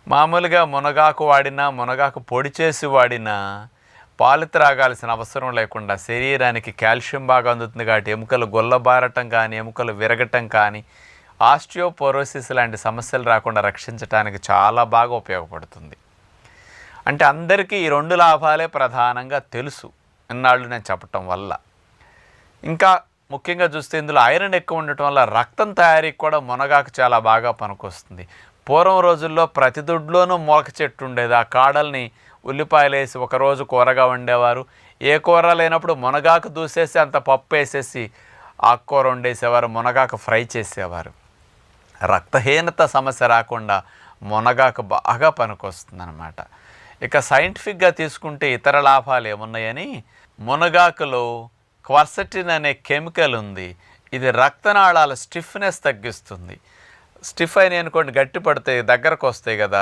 మామూలుగా మునగాకు వాడినా, మునగాకు పొడి చేసి వాడినా పాలు త్రాగాల్సిన అవసరం లేకుండా శరీరానికి కాల్షియం బాగా అందుతుంది కాబట్టి ఎముకలు గొల్లబారటం కానీ, ఎముకలు విరగటం కానీ, ఆస్టియోపోరోసిస్ లాంటి సమస్యలు రాకుండా రక్షించడానికి చాలా బాగా ఉపయోగపడుతుంది. అంటే అందరికీ ఈ 2 లాభాలే ప్రధానంగా తెలుసు ఇన్నాళ్ళు నేను చెప్పటం వల్ల. ఇంకా ముఖ్యంగా చూస్తే ఇందులో ఐరన్ ఎక్కువ ఉండటం వల్ల రక్తం తయారీకి కూడా మునగాకు చాలా బాగా పనికొస్తుంది. పూర్వం రోజుల్లో ప్రతి దొడ్లోనూ మొలక చెట్టు ఉండేది. ఆ కాడల్ని ఉల్లిపాయలు వేసి ఒకరోజు కూరగా వండేవారు. ఏ కూర లేనప్పుడు మునగాకు దూసేసి అంత పప్పు వేసేసి ఆకుకూర వండేసేవారు, మునగాకు ఫ్రై చేసేవారు. రక్తహీనత సమస్య రాకుండా మునగాకు బాగా పనికొస్తుందన్నమాట. ఇక సైంటిఫిక్గా తీసుకుంటే ఇతర లాభాలు ఏమున్నాయని, మునగాకులో క్వర్సెటిన్ అనే కెమికల్ ఉంది. ఇది రక్తనాళాల స్టిఫ్నెస్ తగ్గిస్తుంది. స్టిఫ్ అయినాయి అనుకోండి, గట్టి పడితే దగ్గరకు వస్తాయి కదా,